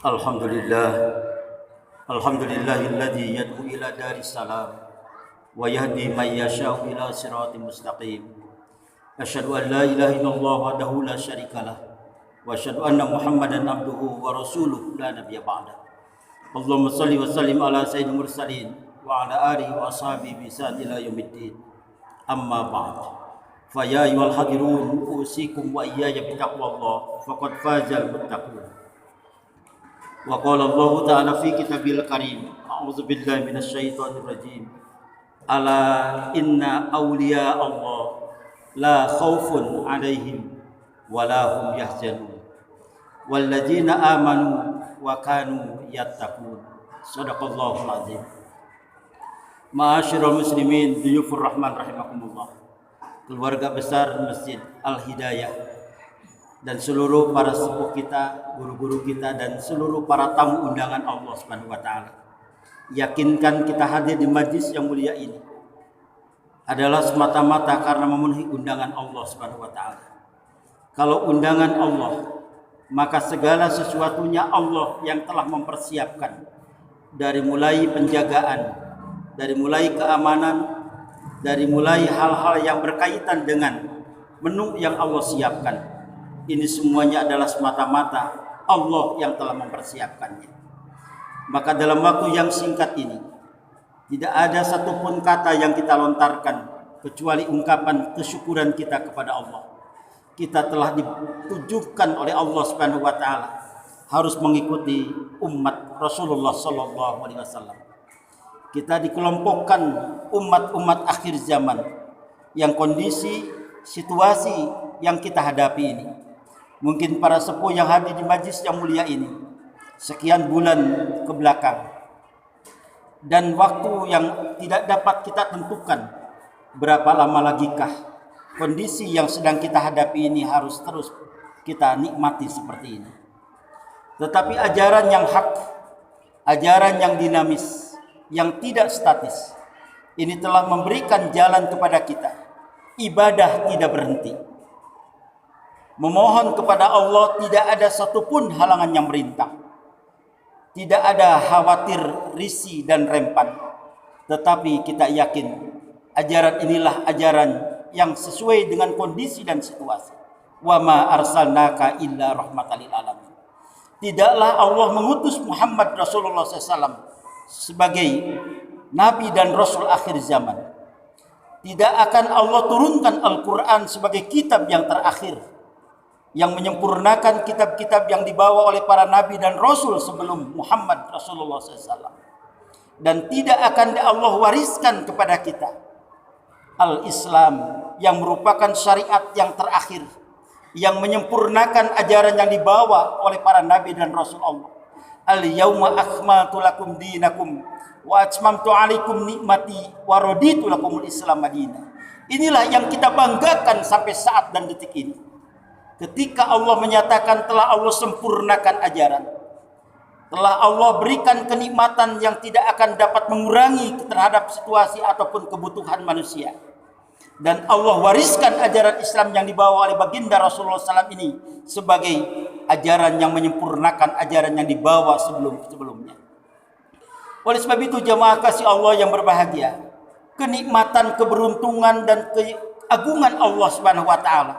Alhamdulillah, alhamdulillahilladzi yad'u ila daris salam wa yahdi man yasha'u ila siratin mustaqim. Asyhadu an la ilaha illallah wahdahu la syarikalah wa asyhadu anna Muhammadan abduhu wa rasuluhu la nabiyya ba'da. Allahumma shalli wa sallim ala sayyidil mursalin wa ala alihi wa ashabihi bi ila yaumiddin. Amma ba'd. Fa ya ayyuhal hadirun usikum wa iyaya bi taqwallah faqad fazal muttaqun. Wa qala Allah ta'ala fi kitabil karim, a'udzu billahi minasyaitonir rajim. Ala inna awliya Allah la khaufun 'alaihim wa la hum yahzanun. Walladzina amanu wa kanu yattaqun. Shadaqallahul azim. Ma'asyiral muslimin, dhuyufur rahman rahimakumullah. Keluarga besar Masjid Al-Hidayah dan seluruh para sepuh kita, guru-guru kita, dan seluruh para tamu undangan Allah Subhanahu wa taala. Yakinkan kita hadir di majlis yang mulia ini adalah semata-mata karena memenuhi undangan Allah Subhanahu wa taala. Kalau undangan Allah, maka segala sesuatunya Allah yang telah mempersiapkan, dari mulai penjagaan, dari mulai keamanan, dari mulai hal-hal yang berkaitan dengan menu yang Allah siapkan. Ini semuanya adalah semata-mata Allah yang telah mempersiapkannya. Maka dalam waktu yang singkat ini, tidak ada satupun kata yang kita lontarkan kecuali ungkapan kesyukuran kita kepada Allah. Kita telah ditujukan oleh Allah Subhanahu wa taala harus mengikuti umat Rasulullah sallallahu alaihi wasallam. Kita dikelompokkan umat-umat akhir zaman yang kondisi situasi yang kita hadapi ini. Mungkin para sepuh yang hadir di majlis yang mulia ini sekian bulan ke belakang, dan waktu yang tidak dapat kita tentukan berapa lama lagikah kondisi yang sedang kita hadapi ini harus terus kita nikmati seperti ini. Tetapi ajaran yang hak, ajaran yang dinamis, yang tidak statis, ini telah memberikan jalan kepada kita. Ibadah tidak berhenti. Memohon kepada Allah tidak ada satupun halangan yang merintang. Tidak ada khawatir, risih dan rempan. Tetapi kita yakin ajaran inilah ajaran yang sesuai dengan kondisi dan situasi. Wa ma arsalnaka illa rahmatan lil alamin. Tidaklah Allah mengutus Muhammad Rasulullah SAW sebagai nabi dan rasul akhir zaman. Tidak akan Allah turunkan Al-Quran sebagai kitab yang terakhir, yang menyempurnakan kitab-kitab yang dibawa oleh para nabi dan rasul sebelum Muhammad Rasulullah SAW. Dan tidak akan Allah wariskan kepada kita Al-Islam yang merupakan syariat yang terakhir, yang menyempurnakan ajaran yang dibawa oleh para nabi dan rasul Allah. Al-yawma akmaltu lakum dinakum wa atmamtu alaikum nikmati wa raditu lakumul Islam madinah. Inilah yang kita banggakan sampai saat dan detik ini. Ketika Allah menyatakan telah Allah sempurnakan ajaran, telah Allah berikan kenikmatan yang tidak akan dapat mengurangi terhadap situasi ataupun kebutuhan manusia. Dan Allah wariskan ajaran Islam yang dibawa oleh baginda Rasulullah SAW ini sebagai ajaran yang menyempurnakan ajaran yang dibawa sebelumnya. Oleh sebab itu jemaah kasih Allah yang berbahagia, kenikmatan, keberuntungan dan keagungan Allah Subhanahu wa taala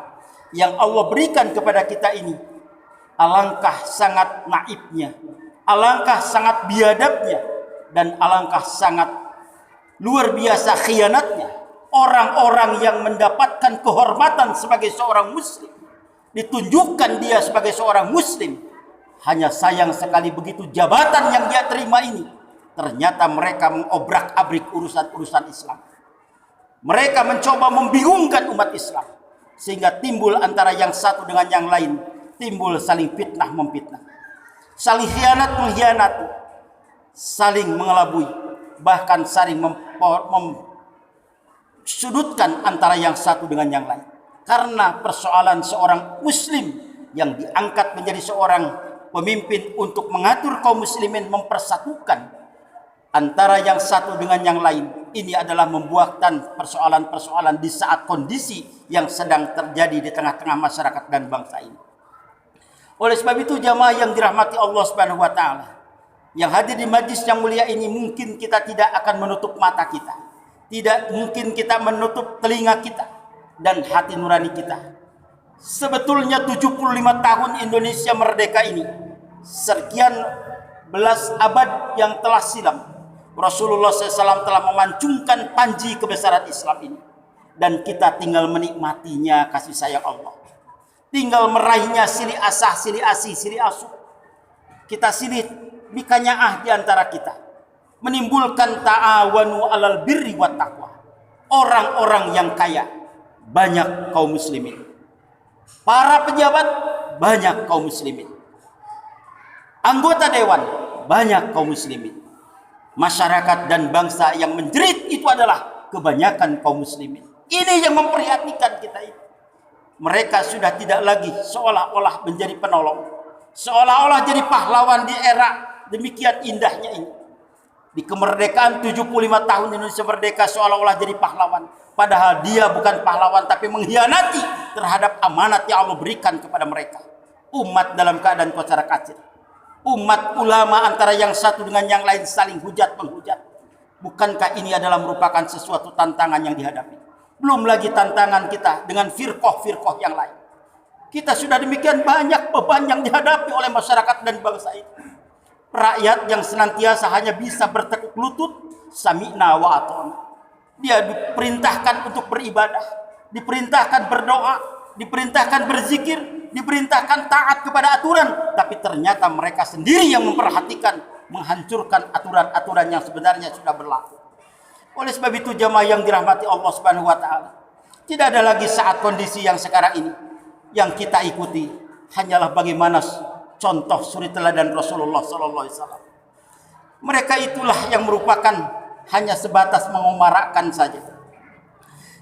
yang Allah berikan kepada kita ini, alangkah sangat naibnya, alangkah sangat biadabnya, dan alangkah sangat luar biasa khianatnya orang-orang yang mendapatkan kehormatan sebagai seorang muslim, ditunjukkan dia sebagai seorang muslim, hanya sayang sekali begitu jabatan yang dia terima ini ternyata mereka mengobrak-abrik urusan-urusan Islam. Mereka mencoba membingungkan umat Islam, sehingga timbul antara yang satu dengan yang lain, timbul saling fitnah memfitnah, saling khianat mengkhianati, saling mengelabui, bahkan saling sudutkan antara yang satu dengan yang lain. Karena persoalan seorang muslim yang diangkat menjadi seorang pemimpin untuk mengatur kaum muslimin, mempersatukan antara yang satu dengan yang lain, ini adalah membuahkan persoalan-persoalan di saat kondisi yang sedang terjadi di tengah-tengah masyarakat dan bangsa ini. Oleh sebab itu jamaah yang dirahmati Allah Subhanahu wa taala, yang hadir di majlis yang mulia ini, mungkin kita tidak akan menutup mata kita. Tidak mungkin kita menutup telinga kita dan hati nurani kita. Sebetulnya 75 tahun Indonesia merdeka ini, sekian belas abad yang telah silam, Rasulullah SAW telah memancungkan panji kebesaran Islam ini. Dan kita tinggal menikmatinya kasih sayang Allah. Tinggal meraihnya silih asah, silih asih, silih asuh. Kita silih bikanyaah di antara kita. Menimbulkan ta'awanu alal birri wat taqwa. Orang-orang yang kaya, banyak kaum muslimin. Para pejabat, banyak kaum muslimin. Anggota dewan, banyak kaum muslimin. Masyarakat dan bangsa yang menjerit itu adalah kebanyakan kaum muslimin. Ini yang memprihatinkan kita itu. Mereka sudah tidak lagi seolah-olah menjadi penolong, seolah-olah jadi pahlawan di era demikian indahnya ini. Di kemerdekaan 75 tahun Indonesia merdeka, seolah-olah jadi pahlawan. Padahal dia bukan pahlawan, tapi mengkhianati terhadap amanat yang Allah berikan kepada mereka. Umat dalam keadaan kocar kacir. Umat ulama antara yang satu dengan yang lain saling hujat menghujat. Bukankah ini adalah merupakan sesuatu tantangan yang dihadapi? Belum lagi tantangan kita dengan firqah-firqah yang lain. Kita sudah demikian banyak beban yang dihadapi oleh masyarakat dan bangsa itu. Rakyat yang senantiasa hanya bisa bertekuk lutut, sami'na wa ata'na. Dia diperintahkan untuk beribadah, diperintahkan berdoa, diperintahkan berzikir, diperintahkan taat kepada aturan, tapi ternyata mereka sendiri yang memperhatikan, menghancurkan aturan-aturan yang sebenarnya sudah berlaku. Oleh sebab itu jamaah yang dirahmati Allah Subhanahu wa taala, tidak ada lagi saat kondisi yang sekarang ini yang kita ikuti hanyalah bagaimana contoh suri teladan Rasulullah sallallahu alaihi wasallam. Mereka itulah yang merupakan hanya sebatas mengumarakan saja.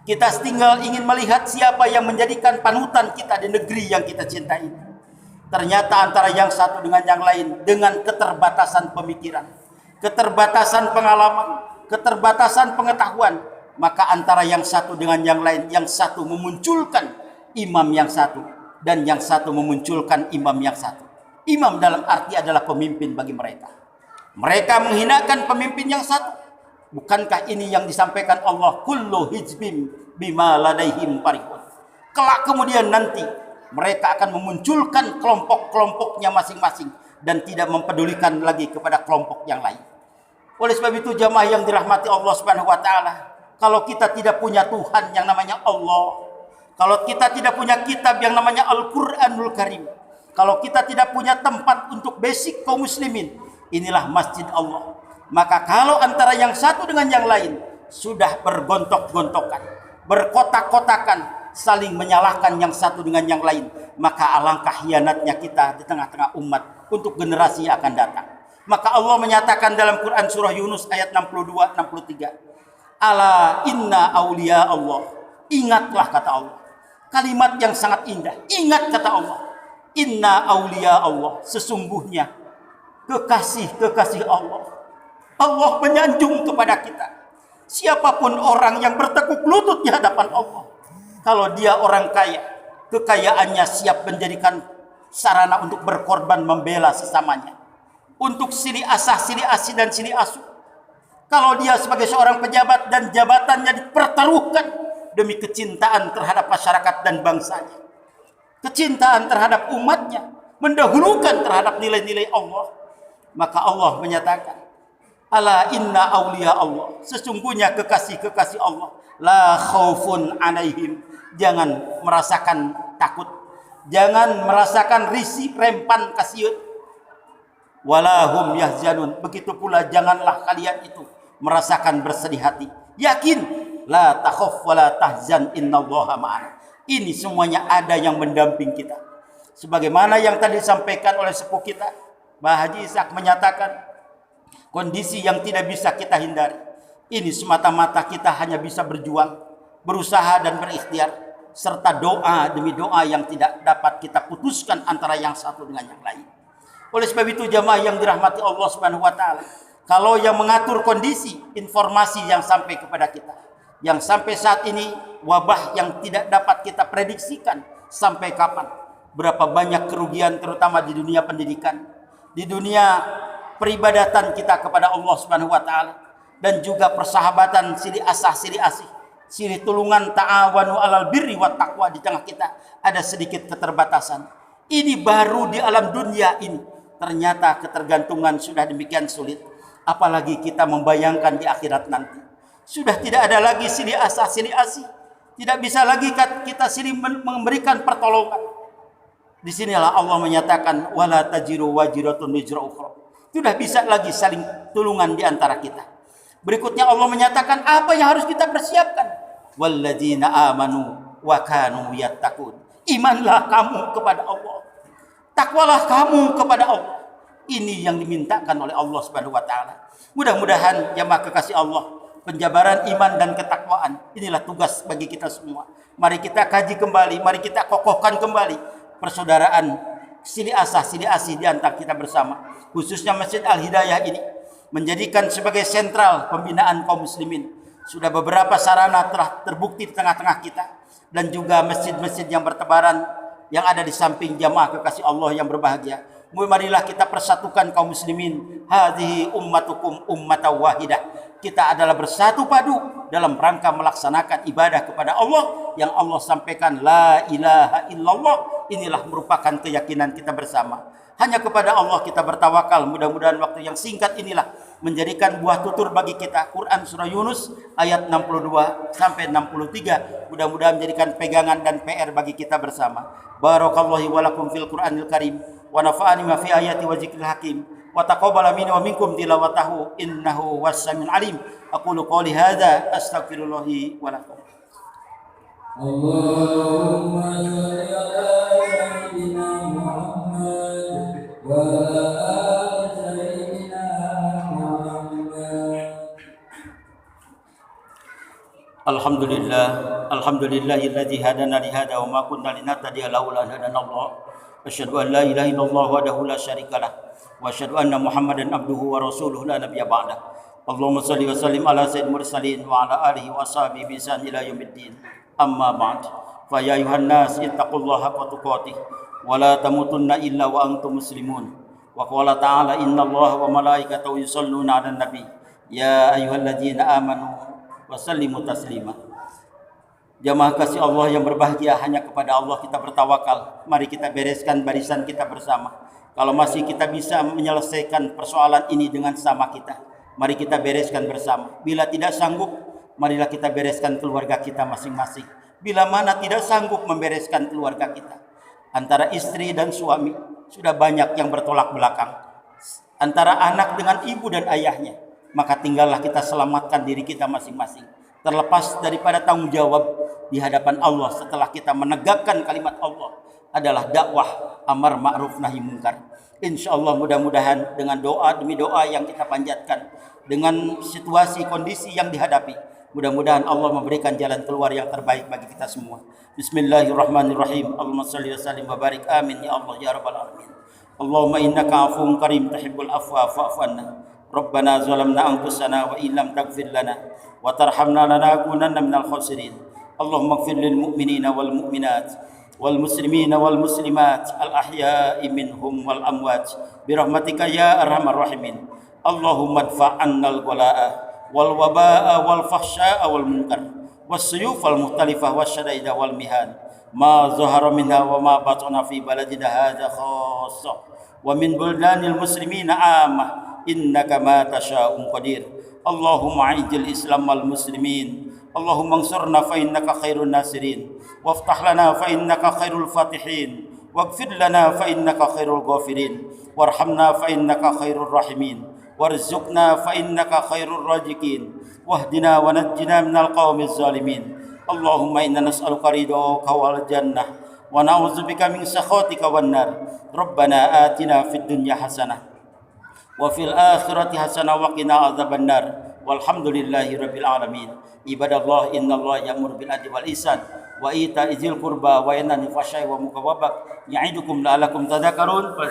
Kita tinggal ingin melihat siapa yang menjadikan panutan kita di negeri yang kita cintai. Ternyata antara yang satu dengan yang lain, dengan keterbatasan pemikiran, keterbatasan pengalaman, keterbatasan pengetahuan, maka antara yang satu dengan yang lain, yang satu memunculkan imam yang satu, dan yang satu memunculkan imam yang satu. Imam dalam arti adalah pemimpin bagi mereka. Mereka menghinakan pemimpin yang satu. Bukankah ini yang disampaikan Allah, kullu hizbim bima ladaihim farihun. Kelak kemudian nanti mereka akan memunculkan kelompok-kelompoknya masing-masing dan tidak mempedulikan lagi kepada kelompok yang lain. Oleh sebab itu jamaah yang dirahmati Allah Subhanahu wa taala, kalau kita tidak punya Tuhan yang namanya Allah, kalau kita tidak punya kitab yang namanya Al-Qur'anul Karim, kalau kita tidak punya tempat untuk basic kaum muslimin, inilah masjid Allah. Maka kalau antara yang satu dengan yang lain sudah bergontok-gontokan, berkotak-kotakan, saling menyalahkan yang satu dengan yang lain, maka alangkah hianatnya kita di tengah-tengah umat untuk generasi yang akan datang. Maka Allah menyatakan dalam Quran surah Yunus ayat 62-63, ala inna awliya Allah. Ingatlah kata Allah. Kalimat yang sangat indah. Ingat kata Allah. Inna awliya Allah. Sesungguhnya kekasih-kekasih Allah. Allah menyanjung kepada kita. Siapapun orang yang bertekuk lutut di hadapan Allah, kalau dia orang kaya, kekayaannya siap menjadikan sarana untuk berkorban membela sesamanya, untuk silih asah, silih asih, dan silih asuh. Kalau dia sebagai seorang pejabat dan jabatannya dipertaruhkan demi kecintaan terhadap masyarakat dan bangsanya, kecintaan terhadap umatnya, mendahulukan terhadap nilai-nilai Allah, maka Allah menyatakan, ala inna awliya Allah. Sesungguhnya kekasih-kekasih Allah, la khaufun alaihim. Jangan merasakan takut, jangan merasakan risih, rempan, kasiut. Walahum yahzanun. Begitu pula janganlah kalian itu merasakan bersedih hati. Yakin, la takhaf wa la tahzan innallaha ma'ana. Ini semuanya ada yang mendamping kita. Sebagaimana yang tadi disampaikan oleh sepuh kita, Mbah Haji Ishak menyatakan, kondisi yang tidak bisa kita hindari. Ini semata-mata kita hanya bisa berjuang, berusaha dan berikhtiar, serta doa demi doa yang tidak dapat kita putuskan antara yang satu dengan yang lain. Oleh sebab itu jamaah yang dirahmati Allah Subhanahu wa taala, kalau yang mengatur kondisi informasi yang sampai kepada kita, yang sampai saat ini wabah yang tidak dapat kita prediksikan sampai kapan, Berapa banyak kerugian terutama di dunia pendidikan, di dunia peribadatan kita kepada Allah Subhanahu wa taala, dan juga persahabatan silih asah silih asih, silih tulungan, ta'awanu 'alal birri wat taqwa. Di tengah kita ada sedikit keterbatasan. Ini baru di alam dunia ini. Ternyata ketergantungan sudah demikian sulit. Apalagi kita membayangkan di akhirat nanti. Sudah tidak ada lagi silih asah silih asih. Tidak bisa lagi kita silih memberikan pertolongan. Disinilah Allah menyatakan wala tajiru wajiratun wizra ukhra. Tidak bisa lagi saling tulungan di antara kita. Berikutnya Allah menyatakan apa yang harus kita persiapkan. Walladzina amanu wa kanu yattaqun. Imanlah kamu kepada Allah. Takwalah kamu kepada Allah. Ini yang dimintakan oleh Allah Subhanahu wa taala. Mudah-mudahan jamaah kekasih Allah, penjabaran iman dan ketakwaan inilah tugas bagi kita semua. Mari kita kaji kembali, mari kita kokohkan kembali persaudaraan silih asah silih asih di antara kita bersama. Khususnya Masjid Al-Hidayah ini menjadikan sebagai sentral pembinaan kaum muslimin. Sudah beberapa sarana telah terbukti di tengah-tengah kita, dan juga masjid-masjid yang bertebaran yang ada di samping jamaah kekasih Allah yang berbahagia. Marilah kita persatukan kaum muslimin. Hadhihi ummatukum ummatan wahidah. Kita adalah bersatu padu dalam rangka melaksanakan ibadah kepada Allah yang Allah sampaikan la ilaha illallah. Inilah merupakan keyakinan kita bersama. Hanya kepada Allah kita bertawakal. Mudah-mudahan waktu yang singkat inilah menjadikan buah tutur bagi kita. Quran surah Yunus ayat 62 sampai 63. Mudah-mudahan menjadikan pegangan dan PR bagi kita bersama. Barakallahu wa lakum fil Qur'anil Karim wa nafa'ani ma fi ayati wa zikril hakim wa taqabbala minni wa minkum tilawatahu innahu was-sami'ul alim. Aqulu qouli hadza astaghfirullahi wa lakum. Allahumma shalli ala sayyidina Muhammad wa ala sayyidina Muhammad. Alhamdulillahilladzi hadana li hada wa ma kunna linahtadiya laula an hadana Allah. Asyhadu an la ilaha illallah wahdahu la syarikalah wa asyhadu anna Muhammadan abduhu wa rasuluhu la nabiyya ba'dah. Allahumma shalli wa sallim ala sayyidil mursalin wa ala alihi wa sahbihi bi ihsan ila yaumiddin. Amma ba'd. Fa ya ayuhan nas ittaqullaha haqqa tuqatih wa la tamutunna illa wa antum muslimun. Wa qala ta'ala innallaha wa malaikatahu yusholluna 'alan nabi. Ya ayyuhalladzina amanu wa sallimu taslima. Jamaah kasih Allah yang berbahagia, hanya kepada Allah kita bertawakal. Mari kita bereskan barisan kita bersama. Kalau masih kita bisa menyelesaikan persoalan ini dengan sama kita, mari kita bereskan bersama. Bila tidak sanggup, marilah kita bereskan keluarga kita masing-masing. Bila mana tidak sanggup membereskan keluarga kita, antara istri dan suami sudah banyak yang bertolak belakang, antara anak dengan ibu dan ayahnya, maka tinggallah kita selamatkan diri kita masing-masing, terlepas daripada tanggung jawab di hadapan Allah setelah kita menegakkan kalimat Allah adalah dakwah amar ma'ruf nahi munkar. Insyaallah mudah-mudahan dengan doa demi doa yang kita panjatkan, dengan situasi kondisi yang dihadapi, mudah-mudahan Allah memberikan jalan keluar yang terbaik bagi kita semua. Bismillahirrahmanirrahim. Allahumma shalli wa sallim wa barik. Amin ya Allah ya rabbal alamin. Allahumma innaka afuwun karim tuhibbul afwa fa'fu anna. Rabbana zalamna anfusana wa illam taghfir lana wa tarhamna lanakunanna minal khasirin. Allahumma ighfir lil mu'minina wal mu'minat wal muslimina wal muslimat al ahya'i minhum wal amwat bi rahmatika ya arhamar rahimin. Allahumma adfa' 'annal ghala'a wal waba'a wal fahsya'a wal munkar was suyuf al mukhtalifah wasyadaida wal mihan ma zahara minha wa ma batana fi baladina hadza khassah wa min buldanil muslimina 'ammah innaka ma tasya'un qadir. Allahumma a'ijil islam wal muslimin. Allahumma ansurna fa innaka khairun nasirin. Waftah lana fa innaka khairul fatihin. Waghfir lana fa innaka khairul ghafirin. Warhamna fa innaka khairur rahimin. Warzuqna fa innaka khairur raziqin. Wahdina wa najjina minal qaumiz zalimin. Allahumma inna nas'aluka ridhaka wal jannah wa na'udzubika min sakhatika wan nar. Rabbana atina fid dunya hasanah wa fil akhirati hasanah wa qina adzabannar. Walhamdulillahi rabbil alamin. Ibadallah innallaha ya'muru bil adli wal ihsan wa ita'i dzil qurba wa yanha 'anil fahsya'i wa munkar wa baghi ya'idukum la'allakum tadhakkarun. Fa